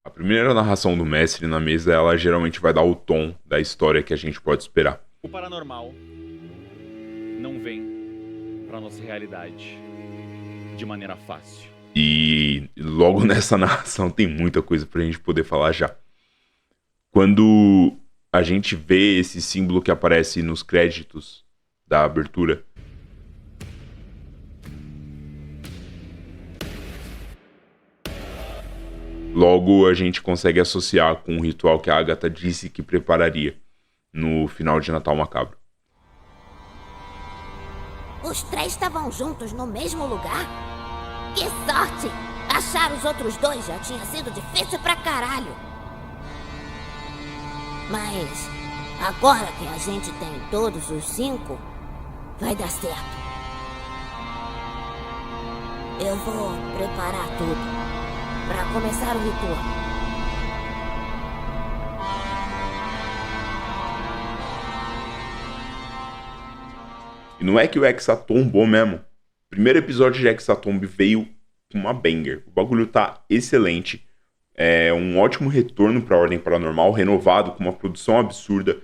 A primeira narração do mestre na mesa, ela geralmente vai dar o tom da história que a gente pode esperar. O paranormal não vem pra nossa realidade de maneira fácil. E logo nessa narração tem muita coisa pra gente poder falar já. Quando a gente vê esse símbolo que aparece nos créditos da abertura, logo a gente consegue associar com o ritual que a Agatha disse que prepararia no final de Natal Macabro. Os três estavam juntos no mesmo lugar? Que sorte! Achar os outros dois já tinha sido difícil pra caralho. Mas agora que a gente tem todos os 5, vai dar certo. Eu vou preparar tudo pra começar o ritual. E não é que o Hexatomb bombou mesmo. O primeiro episódio de Hexatomb veio com uma banger. O bagulho tá excelente. É um ótimo retorno pra Ordem Paranormal, renovado, com uma produção absurda.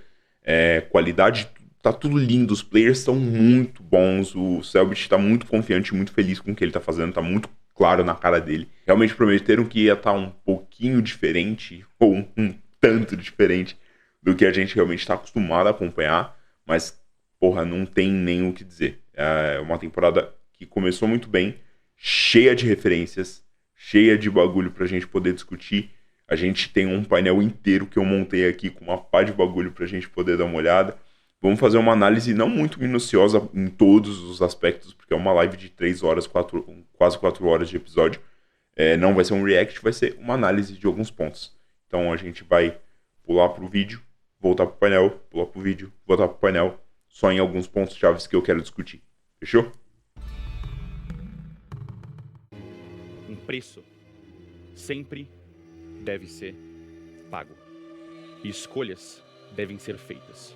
Qualidade, tá tudo lindo. Os players são muito bons. O Selbit tá muito confiante, muito feliz com o que ele tá fazendo. Tá muito claro na cara dele. Realmente prometeram que ia estar um pouquinho diferente, ou um tanto diferente, do que a gente realmente tá acostumado a acompanhar. Mas porra, não tem nem o que dizer. É uma temporada que começou muito bem, cheia de referências, cheia de bagulho pra gente poder discutir. A gente tem um painel inteiro que eu montei aqui com uma pá de bagulho pra gente poder dar uma olhada. Vamos fazer uma análise não muito minuciosa em todos os aspectos, porque é uma live de 3 horas, quase 4 horas de episódio. Não vai ser um react, vai ser uma análise de alguns pontos. Então a gente vai pular pro vídeo, voltar pro painel, pular pro vídeo, voltar pro painel, só em alguns pontos chaves que eu quero discutir. Fechou? Um preço sempre deve ser pago. E escolhas devem ser feitas.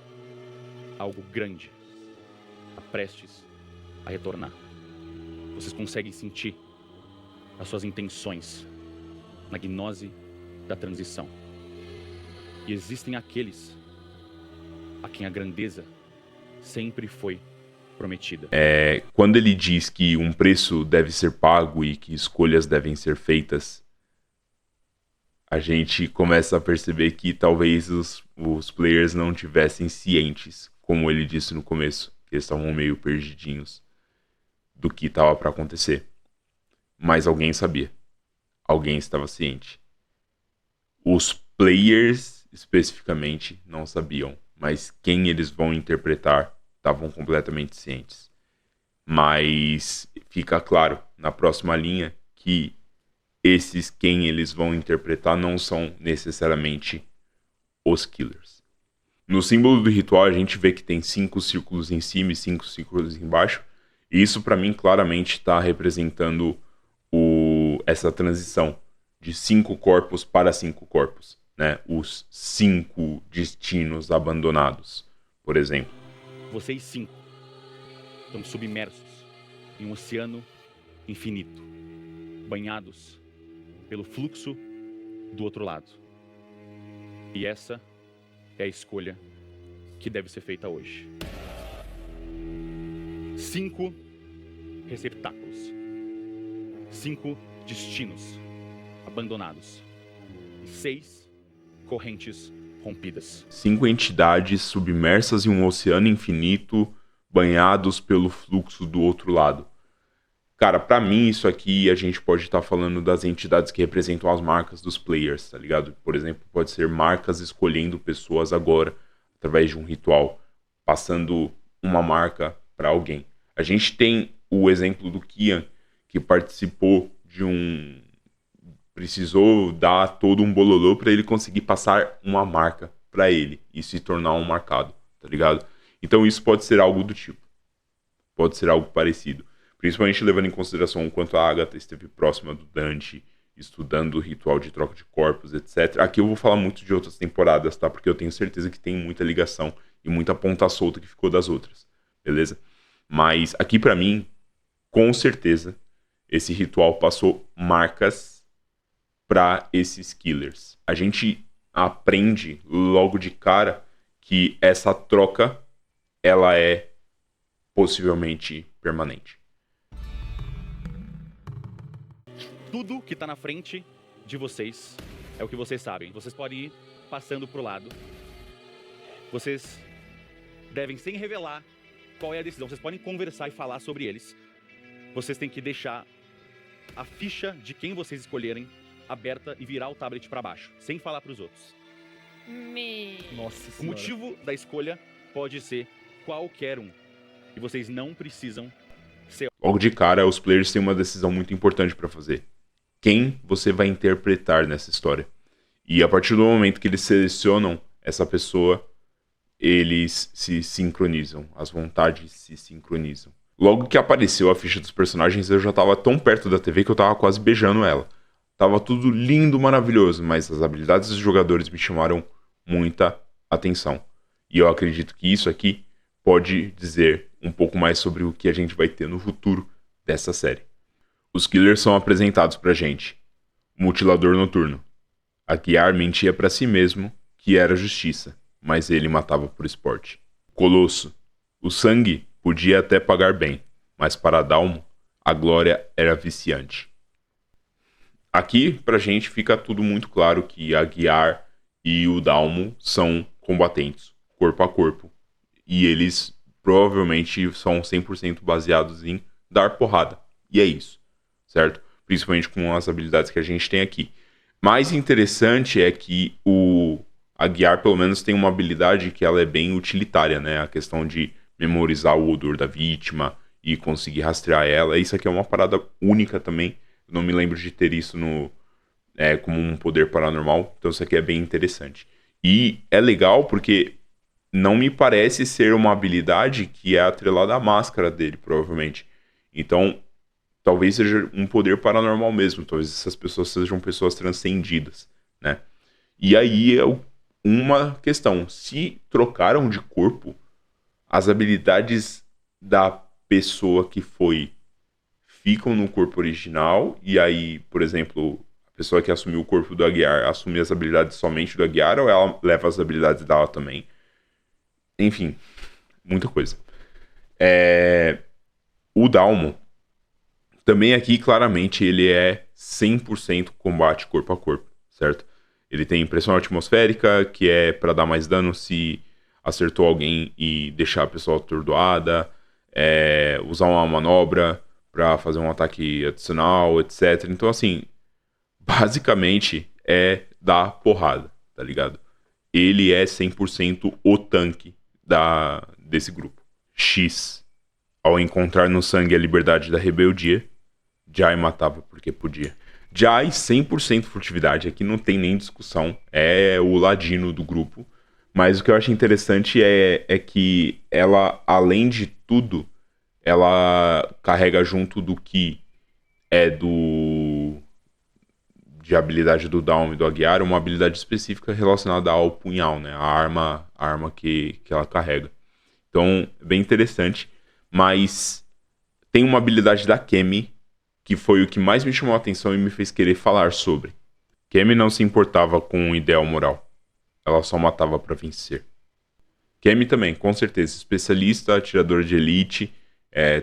Algo grande está prestes a retornar. Vocês conseguem sentir as suas intenções na gnose da transição. E existem aqueles a quem a grandeza sempre foi prometida. Quando ele diz que um preço deve ser pago e que escolhas devem ser feitas, a gente começa a perceber que talvez os players não tivessem cientes, como ele disse no começo, que eles estavam meio perdidinhos do que estava para acontecer. Mas alguém sabia. Alguém estava ciente. Os players, especificamente, não sabiam, mas quem eles vão interpretar estavam completamente cientes. Mas fica claro na próxima linha que esses quem eles vão interpretar não são necessariamente os killers. No símbolo do ritual a gente vê que tem 5 círculos em cima e 5 círculos embaixo. E isso para mim claramente está representando essa transição de 5 corpos para 5 corpos, né? Os 5 destinos abandonados, por exemplo. Vocês 5 estão submersos em um oceano infinito, banhados pelo fluxo do outro lado. E essa é a escolha que deve ser feita hoje. 5 receptáculos. 5 destinos abandonados. E 6 correntes rompidas. 5 entidades submersas em um oceano infinito, banhados pelo fluxo do outro lado. Cara, pra mim isso aqui a gente pode estar falando das entidades que representam as marcas dos players, tá ligado? Por exemplo, pode ser marcas escolhendo pessoas agora, através de um ritual, passando uma marca pra alguém. A gente tem o exemplo do Kian, que participou de precisou dar todo um bololô pra ele conseguir passar uma marca pra ele e se tornar um marcado, tá ligado? Então isso pode ser algo do tipo. Pode ser algo parecido. Principalmente levando em consideração o quanto a Agatha esteve próxima do Dante, estudando o ritual de troca de corpos, etc. Aqui eu vou falar muito de outras temporadas, tá? Porque eu tenho certeza que tem muita ligação e muita ponta solta que ficou das outras, beleza? Mas aqui pra mim, com certeza, esse ritual passou marcas para esses killers. A gente aprende logo de cara que essa troca ela é possivelmente permanente. Tudo que tá na frente de vocês é o que vocês sabem. Vocês podem ir passando pro lado. Vocês devem, sem revelar qual é a decisão, vocês podem conversar e falar sobre eles. Vocês têm que deixar a ficha de quem vocês escolherem aberta e virar o tablet para baixo, sem falar para os outros. Nossa O senhora. motivo da escolha pode ser qualquer um. E vocês não precisam ser... Logo de cara, os players têm uma decisão muito importante para fazer. Quem você vai interpretar nessa história? E a partir do momento que eles selecionam essa pessoa, eles se sincronizam. As vontades se sincronizam. Logo que apareceu a ficha dos personagens, eu já tava tão perto da TV que eu tava quase beijando ela. Tava tudo lindo, maravilhoso, mas as habilidades dos jogadores me chamaram muita atenção. E eu acredito que isso aqui pode dizer um pouco mais sobre o que a gente vai ter no futuro dessa série. Os killers são apresentados pra gente. O mutilador noturno. Aguiar mentia pra si mesmo que era justiça, mas ele matava por esporte. Colosso. O sangue podia até pagar bem, mas para Dalmo, a glória era viciante. Aqui, pra gente, fica tudo muito claro que Aguiar e o Dalmo são combatentes, corpo a corpo. E eles provavelmente são 100% baseados em dar porrada. E é isso, certo? Principalmente com as habilidades que a gente tem aqui. Mais interessante é que o Aguiar, pelo menos, tem uma habilidade que ela é bem utilitária, né? A questão de memorizar o odor da vítima e conseguir rastrear ela. Isso aqui é uma parada única também. Eu não me lembro de ter isso como um poder paranormal. Então isso aqui é bem interessante. E é legal porque não me parece ser uma habilidade que é atrelada à máscara dele, provavelmente. Então, talvez seja um poder paranormal mesmo. Talvez essas pessoas sejam pessoas transcendidas, né? E aí é uma questão. Se trocaram de corpo, as habilidades da pessoa que foi ficam no corpo original. E aí, por exemplo, a pessoa que assumiu o corpo do Aguiar assume as habilidades somente do Aguiar, ou ela leva as habilidades dela também? Enfim, muita coisa. O Dalmo, também aqui, claramente, ele é 100% combate corpo a corpo, certo? Ele tem pressão atmosférica, que é para dar mais dano se acertou alguém e deixar a pessoa atordoada, usar uma manobra para fazer um ataque adicional, etc. Então, assim, basicamente é dar porrada, tá ligado? Ele é 100% o tanque desse grupo. X. Ao encontrar no sangue a liberdade da rebeldia, Jai matava porque podia. Jai, 100% furtividade, aqui não tem nem discussão, é o ladino do grupo. Mas o que eu acho interessante é que ela, além de tudo, ela carrega junto do que é de habilidade do Dalmo e do Aguiar, uma habilidade específica relacionada ao punhal, né? A arma que ela carrega. Então, é bem interessante. Mas tem uma habilidade da Kemi, que foi o que mais me chamou a atenção e me fez querer falar sobre. Kemi não se importava com o ideal moral. Ela só matava pra vencer. Kemi também, com certeza, especialista, atiradora de elite,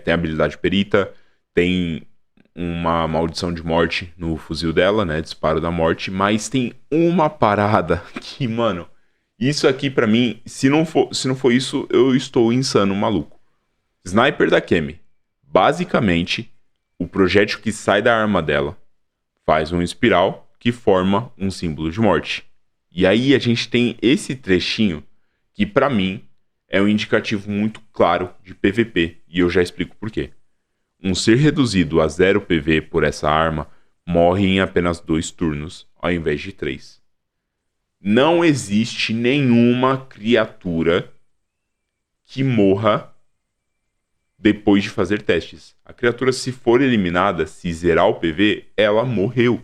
tem habilidade perita, tem uma maldição de morte no fuzil dela, né, disparo da morte, mas tem uma parada que, mano, isso aqui pra mim, se não for isso, eu estou insano, maluco. Sniper da Kemi. Basicamente, o projétil que sai da arma dela faz um espiral que forma um símbolo de morte. E aí a gente tem esse trechinho que pra mim é um indicativo muito claro de PVP, e eu já explico por quê. Um ser reduzido a 0 PV por essa arma morre em apenas 2 turnos, ao invés de 3. Não existe nenhuma criatura que morra depois de fazer testes. A criatura, se for eliminada, se zerar o PV, ela morreu.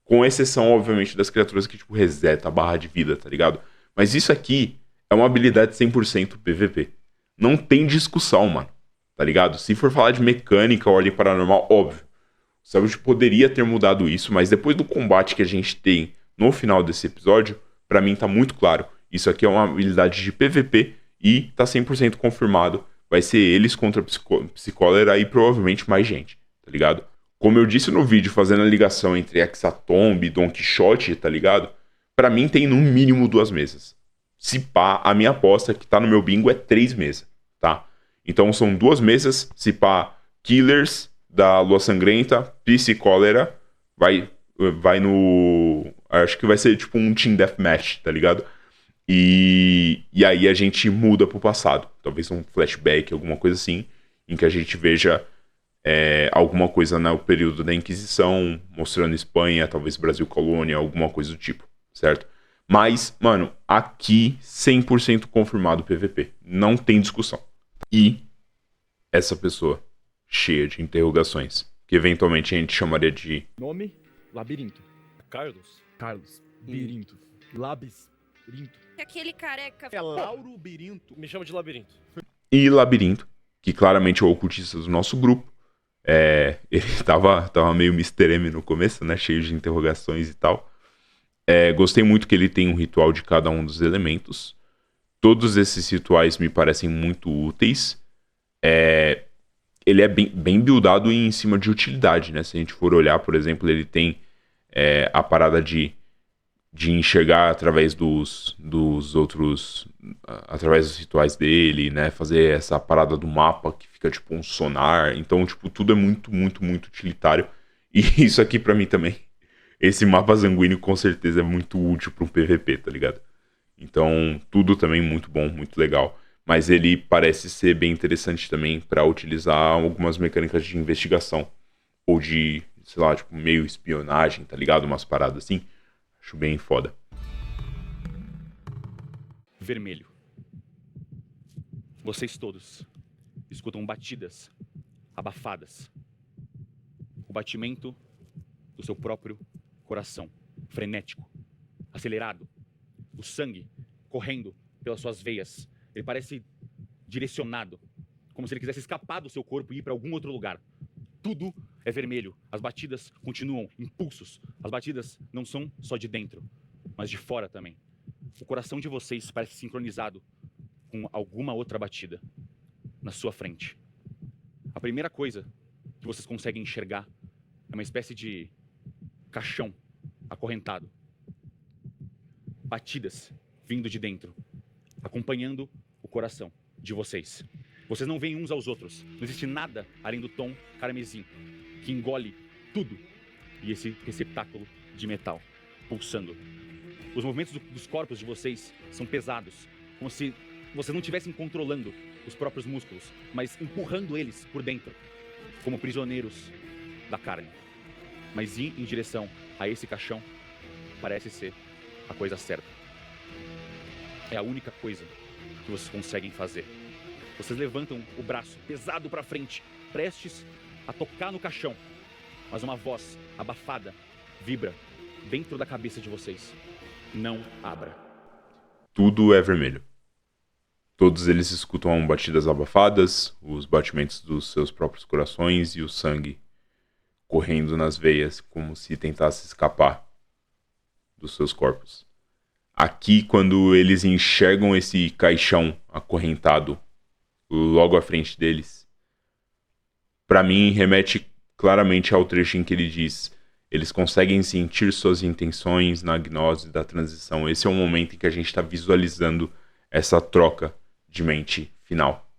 Com exceção, obviamente, das criaturas que, tipo, reseta a barra de vida, tá ligado? Mas isso aqui é uma habilidade 100% PVP. Não tem discussão, mano. Tá ligado? Se for falar de mecânica, ordem paranormal, óbvio. Cellbit poderia ter mudado isso, mas depois do combate que a gente tem no final desse episódio, pra mim tá muito claro. Isso aqui é uma habilidade de PVP e tá 100% confirmado. Vai ser eles contra Psicólera e provavelmente mais gente, tá ligado? Como eu disse no vídeo, fazendo a ligação entre Hexatomb e Don Quixote, tá ligado? Pra mim tem no mínimo 2 mesas. Se pá, a minha aposta que tá no meu bingo é 3 mesas, tá? Então são 2 mesas, se pá, Killers da Lua Sangrenta, Psicólera, vai no... Acho que vai ser tipo um Team Deathmatch, tá ligado? E aí a gente muda pro passado. Talvez um flashback, alguma coisa assim, em que a gente veja alguma coisa no período da Inquisição, mostrando Espanha, talvez Brasil colônia, alguma coisa do tipo, certo? Mas, mano, aqui 100% confirmado o PVP. Não tem discussão. E essa pessoa cheia de interrogações, que eventualmente a gente chamaria de... Nome, Labirinto. Carlos. Birinto. Birinto. Aquele careca. É Lauro Birinto. Me chama de Labirinto. E Labirinto, que claramente é o ocultista do nosso grupo. Ele tava meio Mr. M no começo, né? Cheio de interrogações e tal. Gostei muito que ele tem um ritual de cada um dos elementos. Todos esses rituais me parecem muito úteis. Ele é bem buildado em cima de utilidade, né? Se a gente for olhar, por exemplo, ele tem a parada de enxergar através dos outros... através dos rituais dele, né? Fazer essa parada do mapa que fica tipo um sonar. Então, tipo, tudo é muito, muito, muito utilitário. E isso aqui pra mim também. Esse mapa sanguíneo com certeza é muito útil para um PVP, tá ligado? Então, tudo também muito bom, muito legal. Mas ele parece ser bem interessante também para utilizar algumas mecânicas de investigação. Ou de, sei lá, tipo, meio espionagem, tá ligado? Umas paradas assim. Acho bem foda. Vermelho. Vocês todos escutam batidas abafadas. O batimento do seu próprio coração, frenético, acelerado, o sangue correndo pelas suas veias. Ele parece direcionado, como se ele quisesse escapar do seu corpo e ir para algum outro lugar. Tudo é vermelho, as batidas continuam, impulsos. As batidas não são só de dentro, mas de fora também. O coração de vocês parece sincronizado com alguma outra batida na sua frente. A primeira coisa que vocês conseguem enxergar é uma espécie de caixão acorrentado. Batidas vindo de dentro, acompanhando o coração de vocês. Vocês não veem uns aos outros. Não existe nada além do tom carmesim, que engole tudo. E esse receptáculo de metal, pulsando. Os movimentos dos corpos de vocês são pesados, como se vocês não estivessem controlando os próprios músculos, mas empurrando eles por dentro, como prisioneiros da carne. Mas ir em direção a esse caixão parece ser a coisa certa. É a única coisa que vocês conseguem fazer. Vocês levantam o braço pesado para frente, prestes a tocar no caixão. Mas uma voz abafada vibra dentro da cabeça de vocês. Não abra. Tudo é vermelho. Todos eles escutam batidas abafadas, os batimentos dos seus próprios corações e o sangue correndo nas veias, como se tentasse escapar dos seus corpos. Aqui, quando eles enxergam esse caixão acorrentado logo à frente deles, para mim remete claramente ao trecho em que ele diz: eles conseguem sentir suas intenções na gnose da transição. Esse é o momento em que a gente está visualizando essa troca de mente final.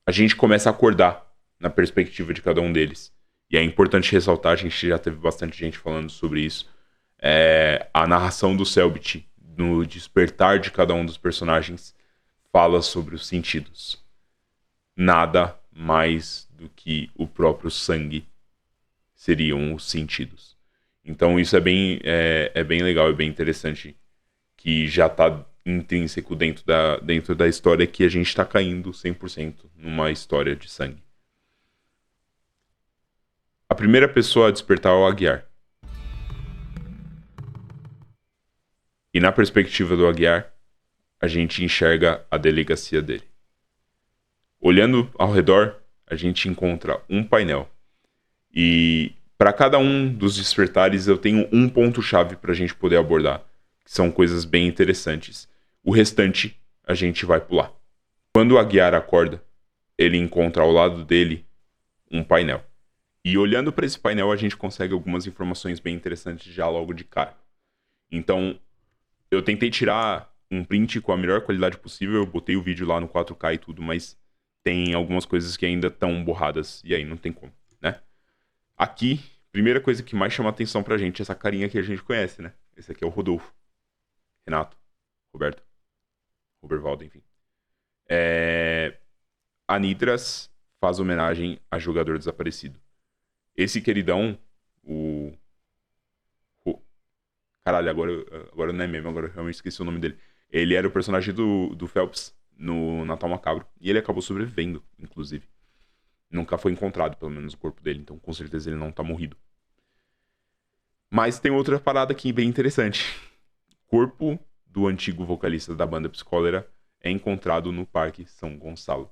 A gente começa a acordar na perspectiva de cada um deles. E é importante ressaltar, a gente já teve bastante gente falando sobre isso, a narração do Cellbit, no despertar de cada um dos personagens, fala sobre os sentidos. Nada mais do que o próprio sangue seriam os sentidos. Então isso é bem legal, é bem interessante, que já está intrínseco dentro da história, que a gente está caindo 100% numa história de sangue. A primeira pessoa a despertar é o Aguiar. E na perspectiva do Aguiar, a gente enxerga a delegacia dele. Olhando ao redor, a gente encontra um painel. E para cada um dos despertares eu tenho um ponto-chave pra gente poder abordar, que são coisas bem interessantes. O restante a gente vai pular. Quando o Aguiar acorda, ele encontra ao lado dele um painel. E olhando para esse painel, a gente consegue algumas informações bem interessantes já logo de cara. Então, eu tentei tirar um print com a melhor qualidade possível, eu botei o vídeo lá no 4K e tudo, mas tem algumas coisas que ainda estão borradas, e aí não tem como, né? Aqui, primeira coisa que mais chama atenção pra gente é essa carinha que a gente conhece, né? Esse aqui é o Rodolfo. Renato. Roberto. Robervaldo, enfim. A Nitras faz homenagem a jogador desaparecido. Esse queridão, Caralho, agora não é meme, agora eu realmente esqueci o nome dele. Ele era o personagem do Phelps no Natal Macabro. E ele acabou sobrevivendo, inclusive. Nunca foi encontrado, pelo menos, o corpo dele. Então, com certeza, ele não tá morrido. Mas tem outra parada aqui bem interessante. O corpo do antigo vocalista da banda Psicólera é encontrado no Parque São Gonçalo.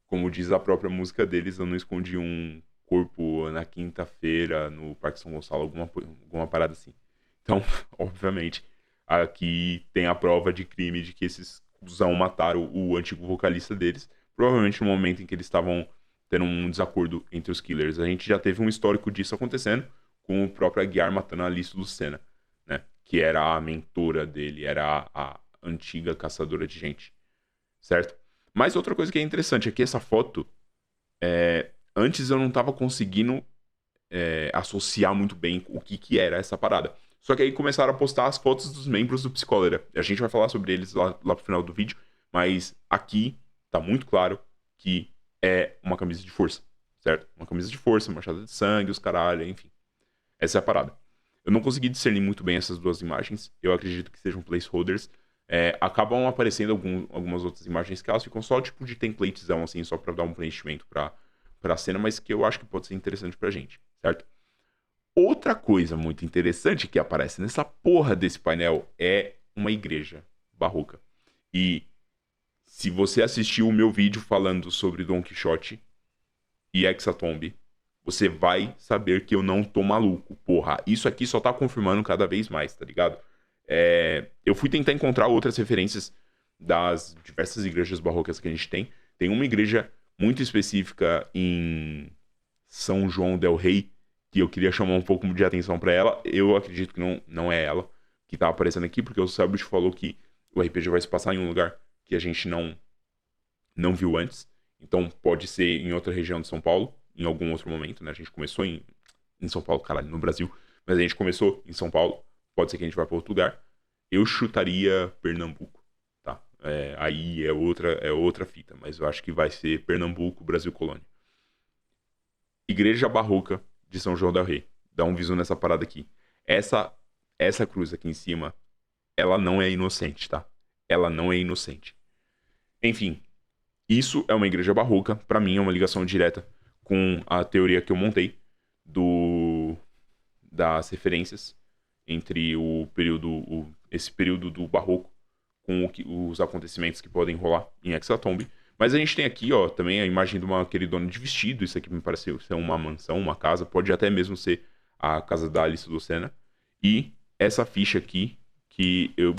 Como diz a própria música deles, eu não escondi um corpo na quinta-feira no Parque São Gonçalo, alguma parada assim. Então, obviamente, aqui tem a prova de crime de que esses cuzão mataram o antigo vocalista deles, provavelmente no momento em que eles estavam tendo um desacordo entre os killers. A gente já teve um histórico disso acontecendo, com o próprio Aguiar matando a Alice Lucena, né? Que era a mentora dele, era a antiga caçadora de gente, certo? Mas outra coisa que é interessante é que essa foto, antes eu não estava conseguindo associar muito bem o que era essa parada. Só que aí começaram a postar as fotos dos membros do Psicólera. A gente vai falar sobre eles lá pro final do vídeo, mas aqui tá muito claro que é uma camisa de força, certo? Uma camisa de força, machado de sangue, os caralho, enfim. Essa é a parada. Eu não consegui discernir muito bem essas duas imagens. Eu acredito que sejam placeholders. Acabam aparecendo algumas outras imagens que elas ficam só tipo de templatezão, assim, só pra dar um preenchimento pra cena, mas que eu acho que pode ser interessante pra gente, certo? Outra coisa muito interessante que aparece nessa porra desse painel é uma igreja barroca. E se você assistiu o meu vídeo falando sobre Don Quixote e Hexatomb, você vai saber que eu não tô maluco. Porra, isso aqui só tá confirmando cada vez mais, tá ligado? Eu fui tentar encontrar outras referências das diversas igrejas barrocas que a gente tem. Tem uma igreja muito específica em São João del Rei, que eu queria chamar um pouco de atenção pra ela. Eu acredito que não é ela que tá aparecendo aqui, porque o Celbert falou que o RPG vai se passar em um lugar que a gente não viu antes. Então pode ser em outra região de São Paulo, em algum outro momento, né? A gente começou em São Paulo, caralho, no Brasil, mas a gente começou em São Paulo. Pode ser que a gente vá pra outro lugar. Eu chutaria Pernambuco, tá? Aí é outra fita, mas eu acho que vai ser Pernambuco, Brasil Colônia. Igreja Barroca de São João del Rei. Dá um visu nessa parada aqui. Essa cruz aqui em cima, ela não é inocente, tá? Ela não é inocente. Enfim, isso é uma igreja barroca. Pra mim é uma ligação direta com a teoria que eu montei das referências entre esse período do barroco com os acontecimentos que podem rolar em Hexatomb. Mas a gente tem aqui, ó, também a imagem de uma queridona de vestido. Isso aqui me parece ser uma mansão, uma casa. Pode até mesmo ser a casa da Alice Lucena. E essa ficha aqui, que eu...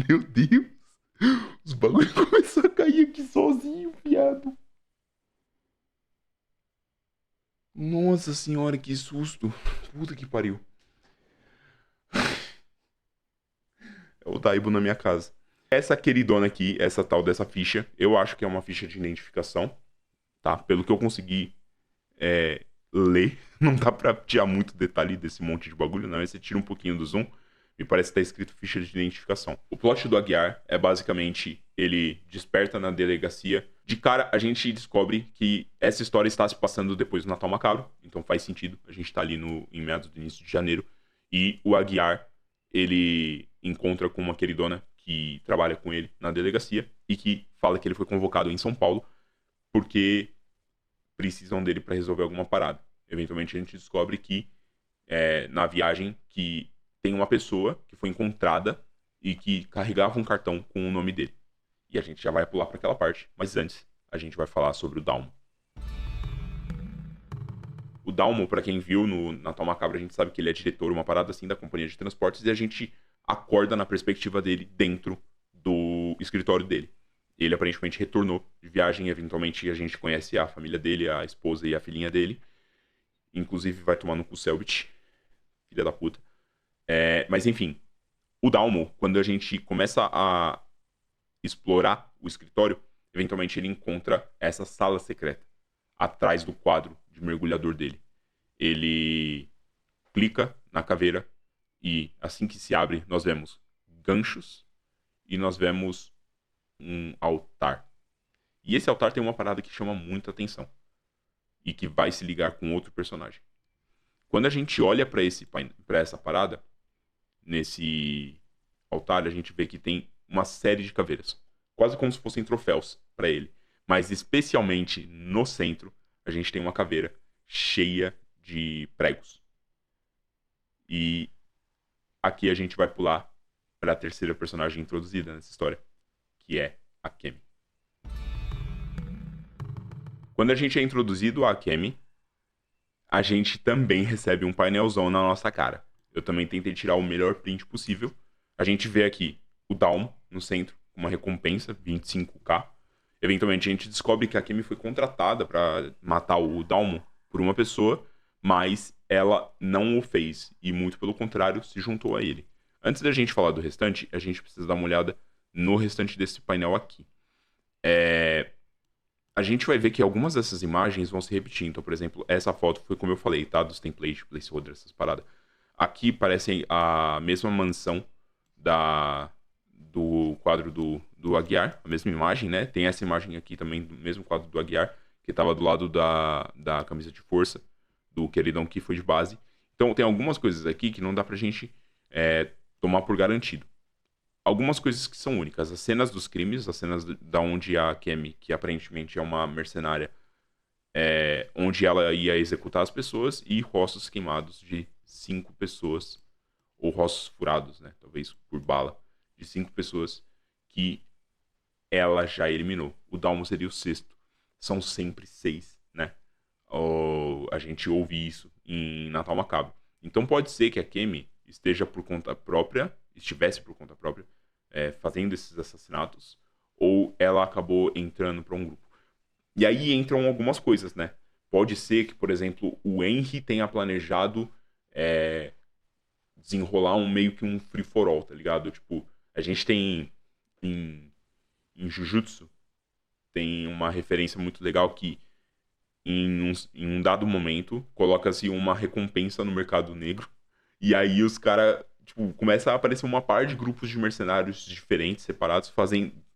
Meu Deus! Os bagulhos começaram a cair aqui sozinho, viado. Nossa senhora, que susto. Puta que pariu. É o Daibo na minha casa. Essa queridona aqui, essa tal dessa ficha, eu acho que é uma ficha de identificação, tá? Pelo que eu consegui ler, não dá pra tirar muito detalhe desse monte de bagulho, não. Aí você tira um pouquinho do zoom, me parece que tá escrito ficha de identificação. O plot do Aguiar é basicamente, ele desperta na delegacia. De cara, a gente descobre que essa história está se passando depois do Natal Macabro, então faz sentido. A gente tá ali em meados do início de janeiro, e o Aguiar, ele encontra com uma queridona que trabalha com ele na delegacia e que fala que ele foi convocado em São Paulo porque precisam dele para resolver alguma parada. Eventualmente a gente descobre que na viagem que tem uma pessoa que foi encontrada e que carregava um cartão com o nome dele. E a gente já vai pular para aquela parte, mas antes a gente vai falar sobre o Dalmo. O Dalmo, para quem viu no Natal Macabro, a gente sabe que ele é diretor, uma parada assim, da companhia de transportes, e a gente acorda na perspectiva dele dentro do escritório dele. Ele aparentemente retornou de viagem, eventualmente a gente conhece a família dele, a esposa e a filhinha dele. Inclusive vai tomar no cu Selbit, filha da puta. Mas enfim, o Dalmo, quando a gente começa a explorar o escritório, eventualmente ele encontra essa sala secreta atrás do quadro de mergulhador dele. Ele clica na caveira e assim que se abre, nós vemos ganchos e nós vemos um altar. E esse altar tem uma parada que chama muita atenção e que vai se ligar com outro personagem. Quando a gente olha para essa parada, nesse altar, a gente vê que tem uma série de caveiras, quase como se fossem troféus para ele. Mas especialmente no centro, a gente tem uma caveira cheia de pregos. E aqui a gente vai pular para a terceira personagem introduzida nessa história, que é a Kemi. Quando a gente é introduzido a Kemi, a gente também recebe um painelzão na nossa cara. Eu também tentei tirar o melhor print possível. A gente vê aqui o Dalmo no centro, com uma recompensa, 25k. Eventualmente a gente descobre que a Kemi foi contratada para matar o Dalmo por uma pessoa, mas ela não o fez, e muito pelo contrário, se juntou a ele. Antes da gente falar do restante, a gente precisa dar uma olhada no restante desse painel aqui. A gente vai ver que algumas dessas imagens vão se repetir. Então, por exemplo, essa foto foi como eu falei, tá? Dos templates, placeholder, essas paradas. Aqui parece a mesma mansão do quadro do Aguiar, a mesma imagem, né? Tem essa imagem aqui também do mesmo quadro do Aguiar, que estava do lado da camisa de força do queridão que foi de base. Então, tem algumas coisas aqui que não dá pra gente tomar por garantido. Algumas coisas que são únicas. As cenas dos crimes, as cenas da onde a Kemi, que aparentemente é uma mercenária, onde ela ia executar as pessoas, e rostos queimados de 5 pessoas, ou rostos furados, né? Talvez por bala, de 5 pessoas que ela já eliminou. O Dalmo seria o sexto. São sempre 6, né? A gente ouve isso em Natal Macabro. Então pode ser que a Kemi estivesse por conta própria, fazendo esses assassinatos, ou ela acabou entrando para um grupo. E aí entram algumas coisas, né? Pode ser que, por exemplo, o Henry tenha planejado desenrolar meio que um free for all, tá ligado? Tipo, a gente tem em Jujutsu, tem uma referência muito legal que em um dado momento coloca-se uma recompensa no mercado negro, e aí os caras, tipo, começa a aparecer uma par de grupos de mercenários diferentes, separados,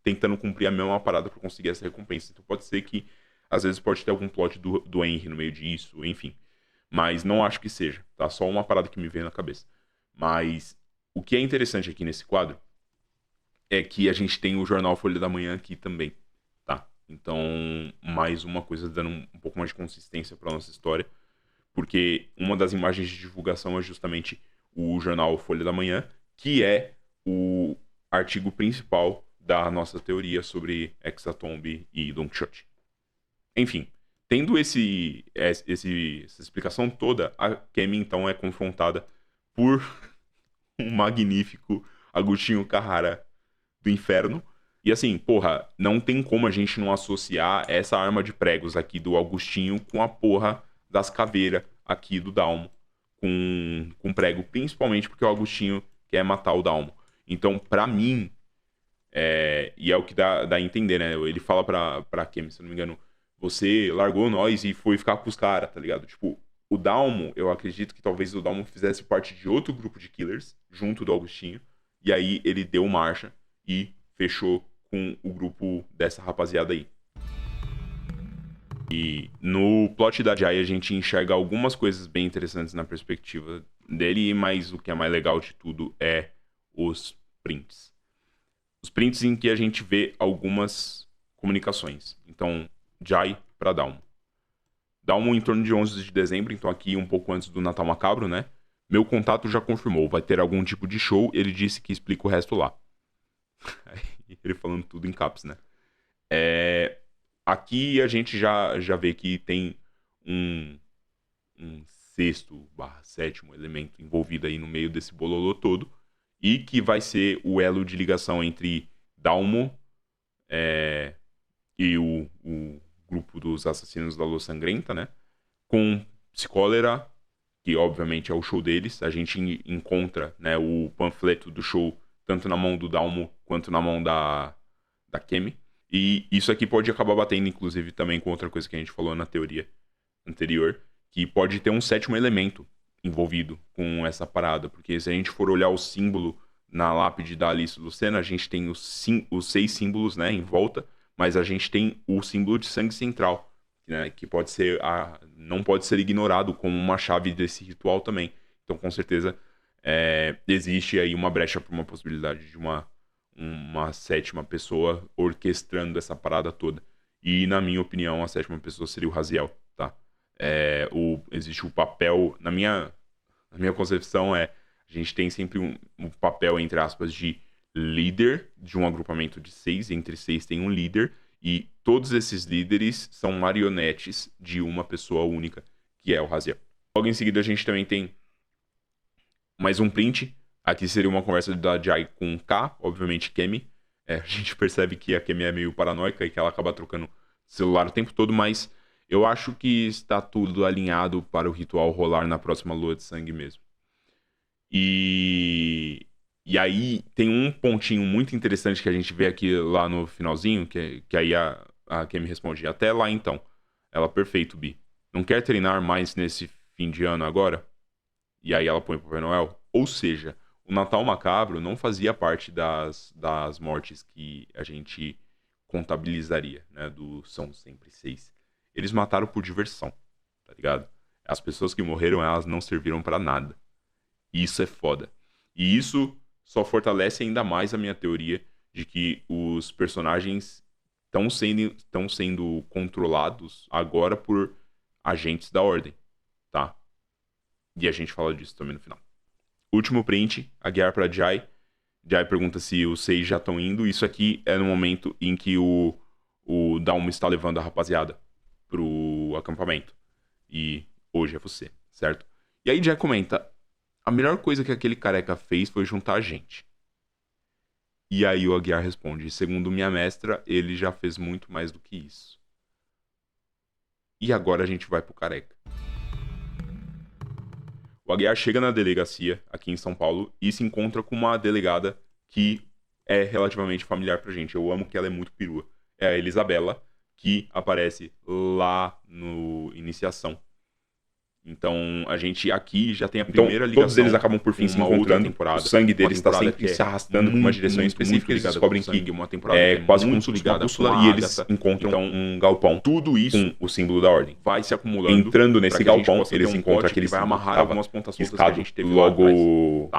tentando cumprir a mesma parada para conseguir essa recompensa. Então pode ser que, às vezes, pode ter algum plot do Henry no meio disso, enfim. Mas não acho que seja, tá? Só uma parada que me veio na cabeça. Mas o que é interessante aqui nesse quadro é que a gente tem o jornal Folha da Manhã aqui também, tá? Então, mais uma coisa dando um pouco mais de consistência para nossa história, porque uma das imagens de divulgação é justamente o jornal Folha da Manhã, que é o artigo principal da nossa teoria sobre Hexatomb e Don Quixote. Enfim, tendo essa explicação toda, a Kemi então é confrontada por um magnífico Agostinho Carrara do inferno. E assim, porra, não tem como a gente não associar essa arma de pregos aqui do Agostinho com a porra das caveiras aqui do Dalmo com prego, principalmente porque o Agostinho quer matar o Dalmo. Então, pra mim, e é o que dá a entender, né? Ele fala pra Kemi, se eu não me engano, você largou nós e foi ficar com os caras, tá ligado? Tipo, o Dalmo, eu acredito que talvez o Dalmo fizesse parte de outro grupo de killers, junto do Agostinho, e aí ele deu marcha e fechou com o grupo dessa rapaziada aí. E no plot da Jai a gente enxerga algumas coisas bem interessantes na perspectiva dele, mas o que é mais legal de tudo é os prints. Os prints em que a gente vê algumas comunicações. Então, Jai para Dalmo. Dalmo em torno de 11 de dezembro, então aqui um pouco antes do Natal Macabro, né? Meu contato já confirmou, vai ter algum tipo de show, ele disse que explica o resto lá. Ele falando tudo em caps, né? Aqui a gente já vê que tem um sexto / sétimo elemento envolvido aí no meio desse bololô todo, e que vai ser o elo de ligação entre Dalmo e o grupo dos assassinos da Lua Sangrenta, né? Com Psicólera, que obviamente é o show deles. A gente encontra, né, o panfleto do show tanto na mão do Dalmo quanto na mão da Kemi. E isso aqui pode acabar batendo, inclusive, também com outra coisa que a gente falou na teoria anterior, que pode ter um sétimo elemento envolvido com essa parada. Porque se a gente for olhar o símbolo na lápide da Alice Lucena, a gente tem os 6 símbolos, né, em volta, mas a gente tem o símbolo de sangue central, né, que pode ser não pode ser ignorado como uma chave desse ritual também. Então, com certeza, existe aí uma brecha para uma possibilidade de uma sétima pessoa orquestrando essa parada toda. E, na minha opinião, a sétima pessoa seria o Raziel, tá? Existe o papel, na minha concepção, a gente tem sempre um papel, entre aspas, de líder de um agrupamento de 6. Entre 6 tem um líder, e todos esses líderes são marionetes de uma pessoa única, que é o Raziel. Logo em seguida a gente também tem mais um print. Aqui seria uma conversa da Jai com K, obviamente Kemi. A gente percebe que a Kemi é meio paranoica e que ela acaba trocando celular o tempo todo, mas eu acho que está tudo alinhado para o ritual rolar na próxima lua de sangue mesmo. E aí tem um pontinho muito interessante que a gente vê aqui lá no finalzinho, que aí a Kemi responde: até lá então. Ela: perfeito, Bi. Não quer treinar mais nesse fim de ano agora? E aí ela põe pro Papai Noel. Ou seja, o Natal Macabro não fazia parte das mortes que a gente contabilizaria, né? São sempre 6. Eles mataram por diversão, tá ligado? As pessoas que morreram, elas não serviram pra nada. E isso é foda. E isso só fortalece ainda mais a minha teoria de que os personagens estão sendo controlados agora por agentes da Ordem, tá? E a gente fala disso também no final. Último print, a guiar pra Jai. Jai pergunta se os 6 já estão indo. Isso aqui é no momento em que o Dalmo está levando a rapaziada pro acampamento. E hoje é você, certo? E aí Jai comenta: a melhor coisa que aquele careca fez foi juntar a gente. E aí o Aguiar responde: segundo minha mestra, ele já fez muito mais do que isso. E agora a gente vai pro careca. O Aguiar chega na delegacia aqui em São Paulo e se encontra com uma delegada que é relativamente familiar pra gente. Eu amo que ela é muito perua. É a Elisabela, que aparece lá no Iniciação. Então, a gente aqui já tem a primeira ligação. Todos eles acabam por fim se encontrando. O sangue deles está sempre se arrastando para uma direção específica. Eles descobrem que é quase como se ligada a bússola, e eles encontram um galpão. Tudo isso com o símbolo da Ordem. Vai se acumulando. Entrando nesse galpão, eles encontram aquele símbolo. Vai amarrar algumas pontas soltas que a gente teve logo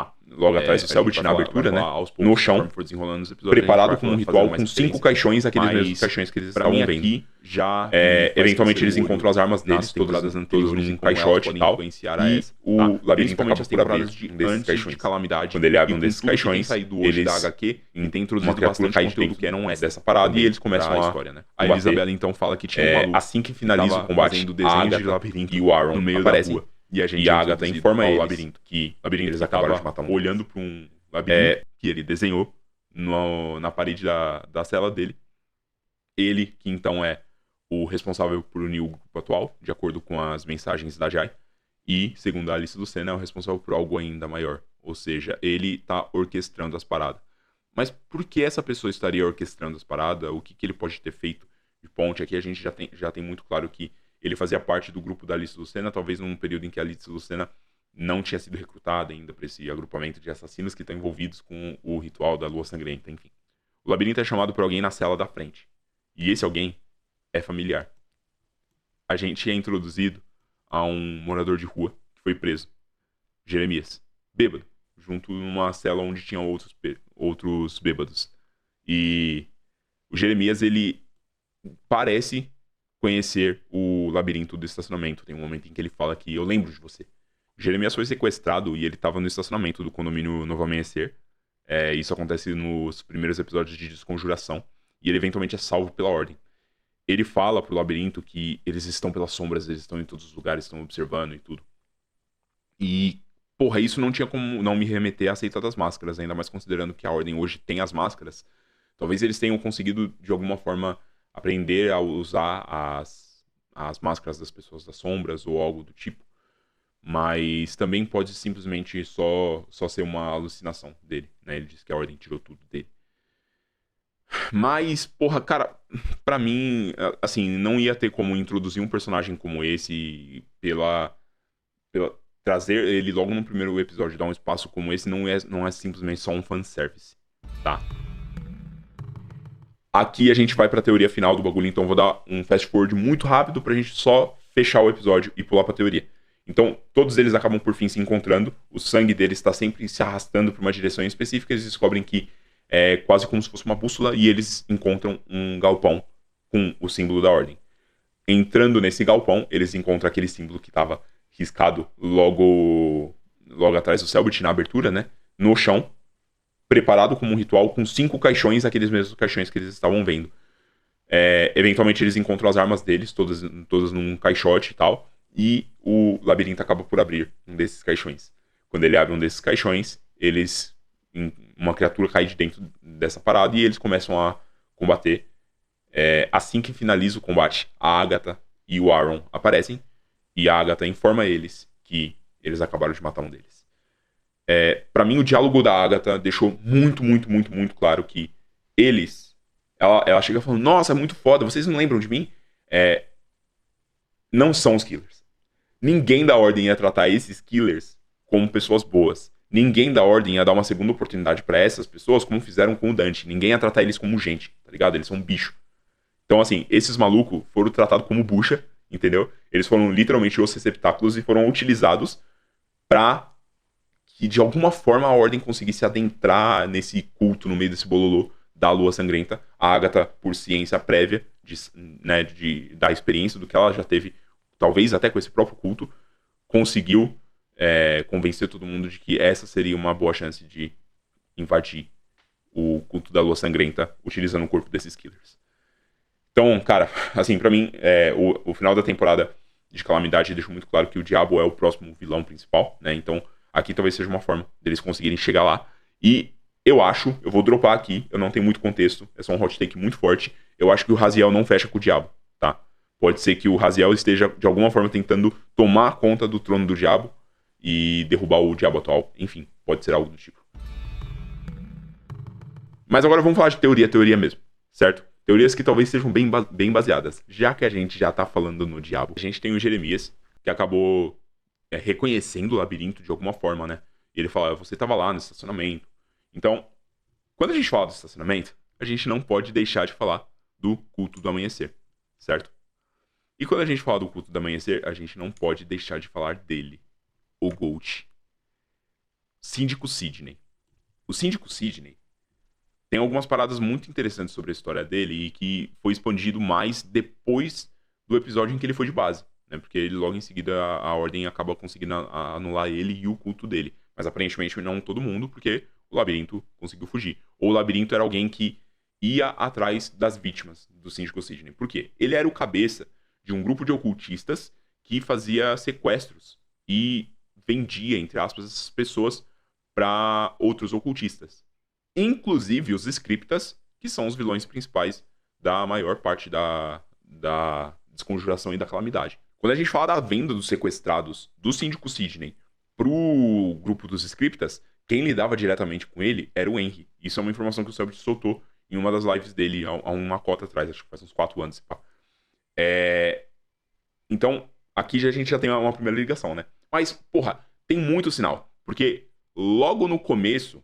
atrás do Selbit, na abertura, né? No chão, preparado como um ritual com 5 caixões, aqueles mesmos caixões que eles estavam vendo. Eventualmente eles encontram as armas deles, todas em caixote e tal. E o labirinto acaba por abrir antes de calamidade. Quando ele abre um desses caixões, eles da HQ, e tem introduzido bastante conteúdo que não é dessa parada, e eles começam a história, né? A Elisabela então fala que tinha um maluco assim que finaliza o combate, a Agatha e o Aaron no meio da rua. E a Agatha informa eles labirinto que eles acabaram de matar olhando para um labirinto que ele desenhou na parede da cela dele. Ele, que então é o responsável por unir o grupo atual, de acordo com as mensagens da Jai. E, segundo a Alice Lucena, é o responsável por algo ainda maior. Ou seja, ele está orquestrando as paradas. Mas por que essa pessoa estaria orquestrando as paradas? O que ele pode ter feito de ponte? Aqui a gente já tem muito claro que ele fazia parte do grupo da Alice Lucena, talvez num período em que a Alice Lucena não tinha sido recrutada ainda para esse agrupamento de assassinos que estão envolvidos com o ritual da Lua Sangrenta, enfim. O labirinto é chamado por alguém na cela da frente. E esse alguém é familiar. A gente é introduzido a um morador de rua que foi preso, Jeremias, bêbado, junto numa cela onde tinham outros bêbados. E o Jeremias, ele parece conhecer o labirinto do estacionamento. Tem um momento em que ele fala que eu lembro de você. Jeremias foi sequestrado e ele tava no estacionamento do condomínio Novo Amanhecer. Isso acontece nos primeiros episódios de Desconjuração. E ele eventualmente é salvo pela Ordem. Ele fala pro Labirinto que eles estão pelas sombras, eles estão em todos os lugares, estão observando e tudo. E, porra, isso não tinha como não me remeter a Seita das Máscaras, ainda mais considerando que a Ordem hoje tem as máscaras. Talvez eles tenham conseguido, de alguma forma, aprender a usar as máscaras das pessoas das sombras ou algo do tipo. Mas também pode simplesmente só ser uma alucinação dele, né? Ele disse que a Ordem tirou tudo dele. Mas, porra, cara, pra mim, assim, não ia ter como introduzir um personagem como esse pela trazer ele logo no primeiro episódio, dar um espaço como esse, não é simplesmente só um fanservice, tá? Aqui a gente vai pra teoria final do bagulho, então eu vou dar um fast forward muito rápido pra gente só fechar o episódio e pular pra teoria. Então, todos eles acabam por fim se encontrando, o sangue deles está sempre se arrastando pra uma direção específica, eles descobrem que é quase como se fosse uma bússola e eles encontram um galpão com o símbolo da Ordem. Entrando nesse galpão, eles encontram aquele símbolo que estava riscado logo atrás do Selbit, na abertura, né? No chão, preparado como um ritual com 5 caixões, aqueles mesmos caixões que eles estavam vendo. Eventualmente eles encontram as armas deles, todas num caixote e tal, e o Labirinto acaba por abrir um desses caixões. Quando ele abre um desses caixões, uma criatura cai de dentro dessa parada e eles começam a combater. Assim que finaliza o combate, a Agatha e o Aaron aparecem e a Agatha informa eles que eles acabaram de matar um deles. Pra mim, o diálogo da Agatha deixou muito, muito, muito, muito claro que ela chega falando, nossa, é muito foda, vocês não lembram de mim? Não são os killers. Ninguém da Ordem ia tratar esses killers como pessoas boas. Ninguém da Ordem ia dar uma segunda oportunidade pra essas pessoas como fizeram com o Dante. Ninguém ia tratar eles como gente, tá ligado? Eles são bicho. Então, assim, esses malucos foram tratados como bucha, entendeu? Eles foram literalmente os receptáculos e foram utilizados pra que, de alguma forma, a Ordem conseguisse adentrar nesse culto no meio desse bololô da Lua Sangrenta. A Agatha, por ciência prévia, da experiência do que ela já teve, talvez até com esse próprio culto, conseguiu convencer todo mundo de que essa seria uma boa chance de invadir o culto da Lua Sangrenta utilizando o corpo desses killers. Então, cara, assim, pra mim, o final da temporada de Calamidade deixa muito claro que o Diabo é o próximo vilão principal, né? Então, aqui talvez seja uma forma deles conseguirem chegar lá. E eu vou dropar aqui, eu não tenho muito contexto, é só um hot take muito forte, eu acho que o Raziel não fecha com o Diabo, tá? Pode ser que o Raziel esteja, de alguma forma, tentando tomar conta do trono do Diabo e derrubar o Diabo atual. Enfim, pode ser algo do tipo. Mas agora vamos falar de teoria mesmo, certo? Teorias que talvez sejam bem baseadas. Já que a gente já tá falando no Diabo, a gente tem o Jeremias, que acabou reconhecendo o Labirinto de alguma forma, né? E ele fala, você tava lá no estacionamento. Então, quando a gente fala do estacionamento, a gente não pode deixar de falar do culto do amanhecer, certo? E quando a gente fala do culto do amanhecer, a gente não pode deixar de falar dele, o Gold. Síndico Sidney. O Síndico Sidney tem algumas paradas muito interessantes sobre a história dele e que foi expandido mais depois do episódio em que ele foi de base, né? Porque ele, logo em seguida a Ordem acaba conseguindo anular ele e o culto dele. Mas aparentemente não todo mundo, porque o Labirinto conseguiu fugir. Ou o Labirinto era alguém que ia atrás das vítimas do Síndico Sidney. Por quê? Ele era o cabeça de um grupo de ocultistas que fazia sequestros e vendia, entre aspas, essas pessoas para outros ocultistas. Inclusive os Scriptas, que são os vilões principais da maior parte da Desconjuração e da Calamidade. Quando a gente fala da venda dos sequestrados do Síndico Sidney pro grupo dos Scriptas, quem lidava diretamente com ele era o Henry. Isso é uma informação que o Selbit soltou em uma das lives dele há uma cota atrás, acho que faz uns 4 anos. Então, aqui a gente já tem uma primeira ligação, né? Mas, porra, tem muito sinal. Porque logo no começo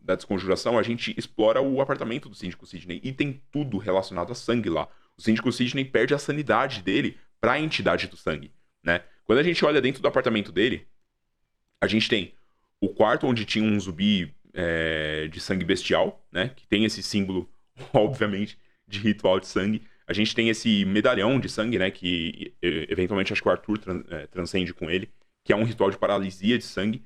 da Desconjuração, a gente explora o apartamento do Síndico Sidney e tem tudo relacionado a sangue lá. O Síndico Sidney perde a sanidade dele para a entidade do sangue, né? Quando a gente olha dentro do apartamento dele, a gente tem o quarto onde tinha um zumbi de sangue bestial, né? Que tem esse símbolo, obviamente, de ritual de sangue. A gente tem esse medalhão de sangue, né? Que eventualmente acho que o Arthur transcende com ele, que é um ritual de paralisia de sangue.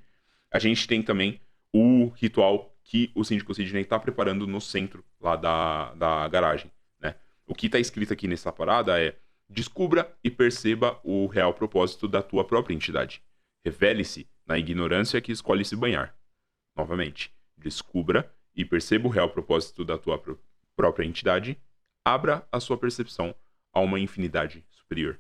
A gente tem também o ritual que o Síndico Sidney tá preparando no centro lá da garagem, né? O que tá escrito aqui nessa parada é: descubra e perceba o real propósito da tua própria entidade. Revele-se na ignorância que escolhe se banhar. Novamente, descubra e perceba o real propósito da tua própria entidade. Abra a sua percepção a uma infinidade superior.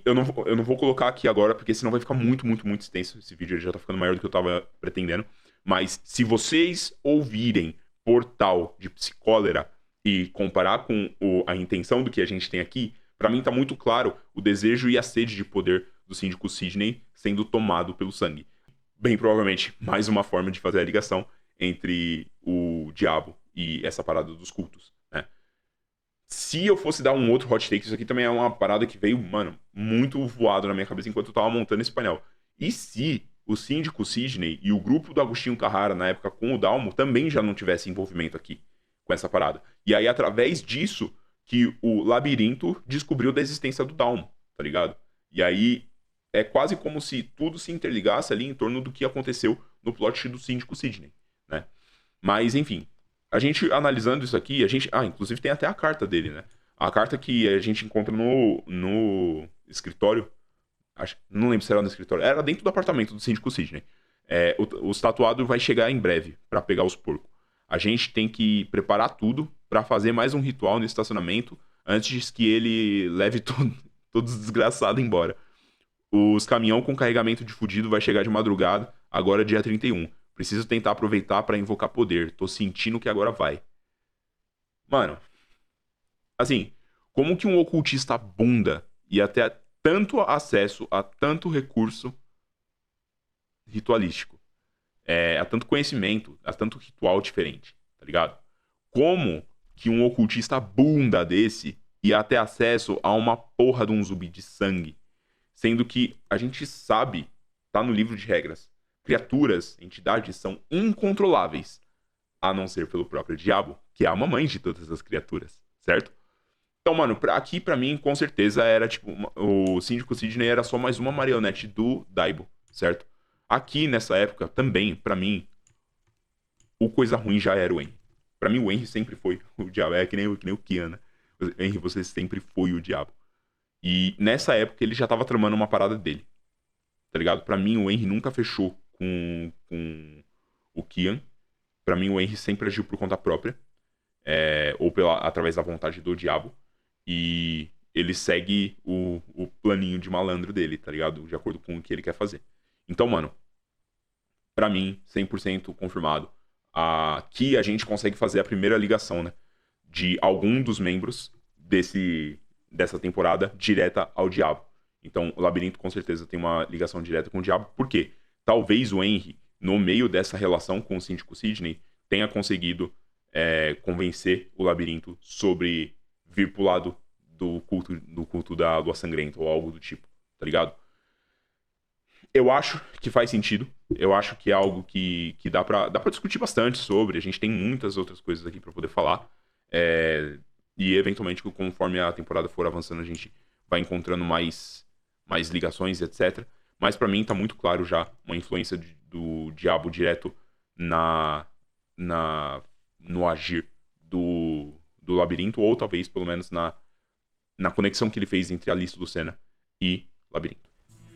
Eu não vou colocar aqui agora, porque senão vai ficar muito, muito, muito extenso. Esse vídeo já tá ficando maior do que eu tava pretendendo. Mas se vocês ouvirem Portal de Psicólera e comparar com a intenção do que a gente tem aqui, pra mim tá muito claro o desejo e a sede de poder do Síndico Sidney sendo tomado pelo sangue. Bem provavelmente, mais uma forma de fazer a ligação entre o diabo e essa parada dos cultos, né? Se eu fosse dar um outro hot take, isso aqui também é uma parada que veio, mano, muito voado na minha cabeça enquanto eu tava montando esse painel. E se o Síndico Sidney e o grupo do Agostinho Carrara, na época com o Dalmo, também já não tivessem envolvimento aqui com essa parada? E aí, através disso, que o Labirinto descobriu da existência do Dalmo, tá ligado? E aí, é quase como se tudo se interligasse ali em torno do que aconteceu no plot do Síndico Sidney, né? Mas, enfim, a gente analisando isso aqui, inclusive tem até a carta dele, né? A carta que a gente encontra no escritório, não lembro se era no escritório, era dentro do apartamento do Síndico Sidney. O tatuado vai chegar em breve pra pegar os porcos. A gente tem que preparar tudo pra fazer mais um ritual no estacionamento antes que ele leve todos desgraçados embora. Os caminhão com carregamento de fudido vai chegar de madrugada, agora dia 31. Preciso tentar aproveitar pra invocar poder. Tô sentindo que agora vai. Mano, assim, como que um ocultista bunda e até tanto acesso a tanto recurso ritualístico, a tanto conhecimento, a tanto ritual diferente, tá ligado? Como que um ocultista bunda desse ia ter acesso a uma porra de um zumbi de sangue? Sendo que a gente sabe, tá no livro de regras, criaturas, entidades são incontroláveis, a não ser pelo próprio diabo, que é a mamãe de todas as criaturas, certo? Então, mano, aqui pra mim, com certeza, era tipo, o Síndico Sidney era só mais uma marionete do Daibo, certo? Aqui, nessa época, também, pra mim, o coisa ruim já era o Henry. Pra mim, o Henry sempre foi o diabo, que nem o Kian, né? Henry, você sempre foi o diabo. E nessa época ele já tava tramando uma parada dele, tá ligado? Pra mim o Henry nunca fechou com o Kian. Pra mim o Henry sempre agiu por conta própria, ou através da vontade do diabo. E ele segue o planinho de malandro dele, tá ligado? De acordo com o que ele quer fazer. Então, mano, pra mim, 100% confirmado. Aqui a gente consegue fazer a primeira ligação, né? De algum dos membros dessa temporada direta ao diabo. Então, o Labirinto com certeza tem uma ligação direta com o diabo. Por quê? Talvez o Henry, no meio dessa relação com o Síndico Sidney, tenha conseguido convencer o Labirinto sobre vir pro lado do culto da Lua Sangrenta ou algo do tipo, tá ligado? Eu acho que faz sentido. Eu acho que é algo que dá pra discutir bastante sobre. A gente tem muitas outras coisas aqui pra poder falar. E eventualmente, conforme a temporada for avançando, a gente vai encontrando mais ligações, etc. Mas pra mim tá muito claro já uma influência do diabo direto no agir do Labirinto, ou talvez pelo menos na conexão que ele fez entre Alice Lucena e Labirinto.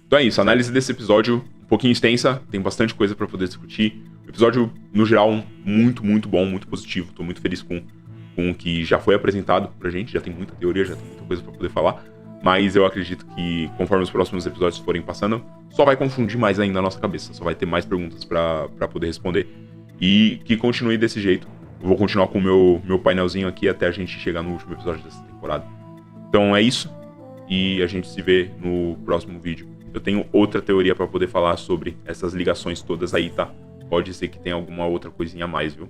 Então é isso, a análise desse episódio um pouquinho extensa, tem bastante coisa pra poder discutir. O episódio, no geral, muito, muito bom, muito positivo. Tô muito feliz com o que já foi apresentado pra gente, já tem muita teoria, já tem muita coisa pra poder falar. Mas eu acredito que, conforme os próximos episódios forem passando, só vai confundir mais ainda a nossa cabeça, só vai ter mais perguntas pra poder responder. E que continue desse jeito. Eu vou continuar com o meu painelzinho aqui até a gente chegar no último episódio dessa temporada. Então é isso, e a gente se vê no próximo vídeo. Eu tenho outra teoria pra poder falar sobre essas ligações todas aí, tá? Pode ser que tenha alguma outra coisinha a mais, viu?